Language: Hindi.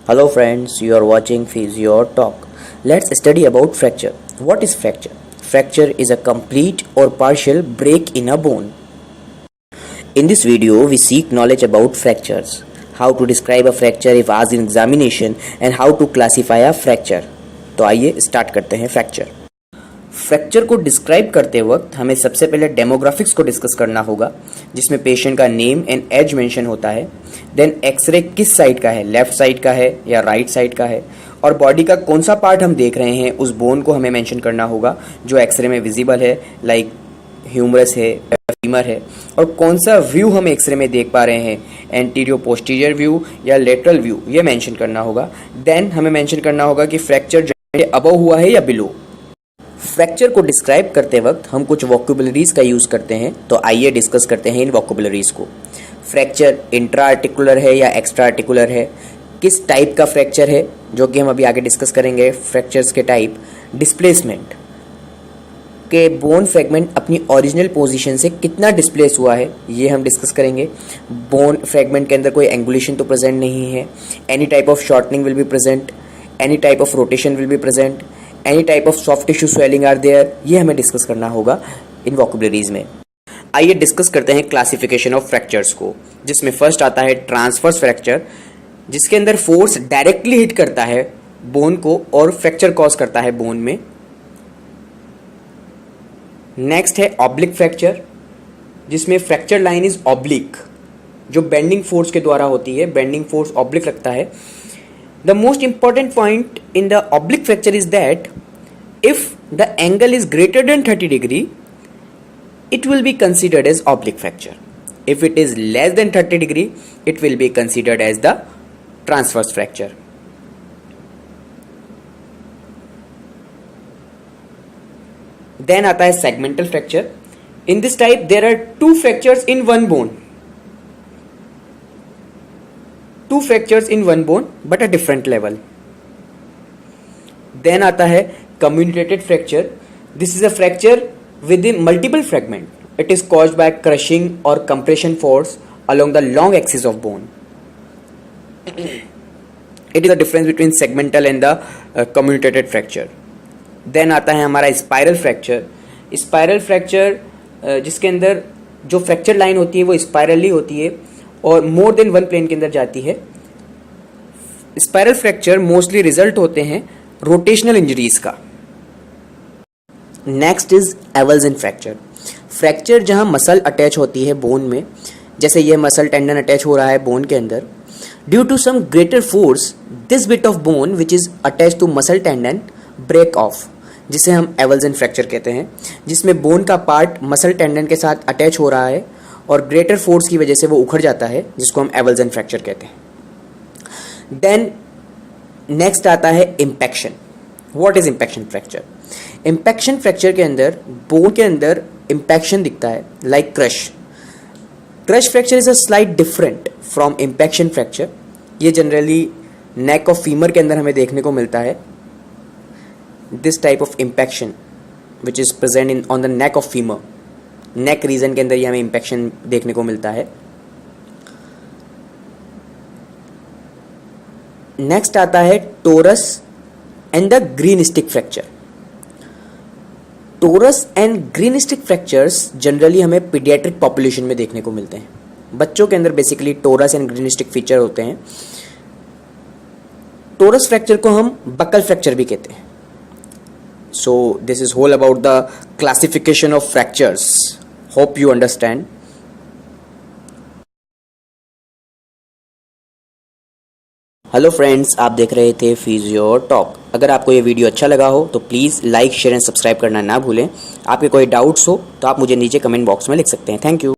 Hello friends, you are watching Physio Talk. Let's study about fracture. What is fracture? Fracture is a complete or partial break in a bone. In this video, we seek knowledge about fractures, how to describe a fracture if asked in examination and how to classify a fracture. तो आइए स्टार्ट करते हैं फ्रैक्चर। फ्रैक्चर को डिस्क्राइब करते वक्त हमें सबसे पहले डेमोग्राफिक्स को डिस्कस करना होगा, जिसमें पेशेंट का नेम एंड एज मेंशन होता है। देन एक्सरे किस साइड का है, लेफ्ट साइड का है या राइट साइड का है, और बॉडी का कौन सा पार्ट हम देख रहे हैं उस बोन को हमें मेंशन करना होगा जो एक्सरे में विजिबल है, लाइक ह्यूमरस है, फीमर है, और कौन सा व्यू हम एक्सरे में देख पा रहे हैं, एंटीरियर पोस्टीरियर व्यू या लेटरल व्यू, ये मेंशन करना होगा। देन हमें मेंशन करना होगा कि फ्रैक्चर अबव हुआ है या बिलो। फ्रैक्चर को डिस्क्राइब करते वक्त हम कुछ वोकैबुलरीज का यूज़ करते हैं, तो आइए डिस्कस करते हैं इन वोकैबुलरीज को। फ्रैक्चर इंट्रा आर्टिकुलर है या एक्स्ट्रा आर्टिकुलर है, किस टाइप का फ्रैक्चर है, जो कि हम अभी आगे डिस्कस करेंगे। फ्रैक्चर्स के टाइप, डिस्प्लेसमेंट के बोन फ्रैगमेंट अपनी ओरिजिनल पोजीशन से कितना डिस्प्लेस हुआ है, ये हम डिस्कस करेंगे। बोन फ्रैगमेंट के अंदर कोई एंगुलेशन तो प्रेजेंट नहीं है, any type of shortening will be present, any type of rotation will be present, any type of soft tissue swelling are there, ये हमें डिस्कस करना होगा इन वोकैबुलरीज में। आइए डिस्कस करते हैं क्लासिफिकेशन ऑफ फ्रैक्चर्स को, जिसमें फर्स्ट आता है ट्रांसवर्स फ्रैक्चर, जिसके अंदर फोर्स डायरेक्टली हिट करता है बोन को और फ्रैक्चर कॉज करता है बोन में। नेक्स्ट है ऑब्लिक फ्रैक्चर, जिसमें फ्रैक्चर लाइन इज ऑब्लिक, जो बेंडिंग फोर्स के द्वारा होती है, बेंडिंग फोर्स ऑब्लिक लगता है। The most important point in the oblique fracture is that if the angle is greater than 30 degree, it will be considered as oblique fracture. If it is less than 30 degree, it will be considered as the transverse fracture. Then आता है segmental fracture. In this type, there are two fractures in one bone. Two fractures in one bone but a different level. Then आता है comminuted fracture. This is a fracture within multiple fragment. It is caused by crushing or compression force along the long axis of bone. It is the difference between segmental and the comminuted fracture. Then आता है हमारा spiral fracture. Spiral fracture जिसके अंदर जो फ्रैक्चर लाइन होती है वो स्पाइरली होती है और मोर देन वन प्लेन के अंदर जाती है। स्पाइरल फ्रैक्चर मोस्टली रिजल्ट होते हैं रोटेशनल इंजरीज का। Next is avulsion fracture. Fracture जहां मसल अटैच होती है बोन में, जैसे ये मसल टेंडन अटैच हो रहा है बोन के अंदर, due to some greater force this bit of bone which is attach to muscle tendon break off, जिसे हम एवल्सन फ्रैक्चर कहते हैं, जिसमें बोन का पार्ट मसल टेंडन के साथ अटैच हो रहा है और ग्रेटर फोर्स की वजह से वो उखड़ जाता है, जिसको हम एवल्सन फ्रैक्चर कहते हैं। देन नेक्स्ट आता है impaction. What is impaction fracture? Impaction fracture के अंदर बोन के अंदर इम्पैक्शन दिखता है, like crush. Crush fracture is a slight different from impaction fracture. ये जनरली नेक ऑफ फीमर के अंदर हमें देखने को मिलता है। This type of impaction which is present in on the neck of femur, neck region के अंदर ये हमें इम्पैक्शन देखने को मिलता है। नेक्स्ट आता है torus and the green stick fracture. Torus and green stick fractures generally हमें पीडियाट्रिक पॉपुलेशन में देखने को मिलते हैं। बच्चों के अंदर basically torus and green stick feature होते हैं। टोरस फ्रैक्चर को हम बकल फ्रैक्चर भी कहते हैं। So this is whole about the classification of fractures. Hope you understand. Hello friends, आप देख रहे थे फिजियो टॉक। अगर आपको ये वीडियो अच्छा लगा हो तो please like, share and subscribe करना ना भूलें। आपके कोई डाउट्स हो तो आप मुझे नीचे कमेंट बॉक्स में लिख सकते हैं। Thank you.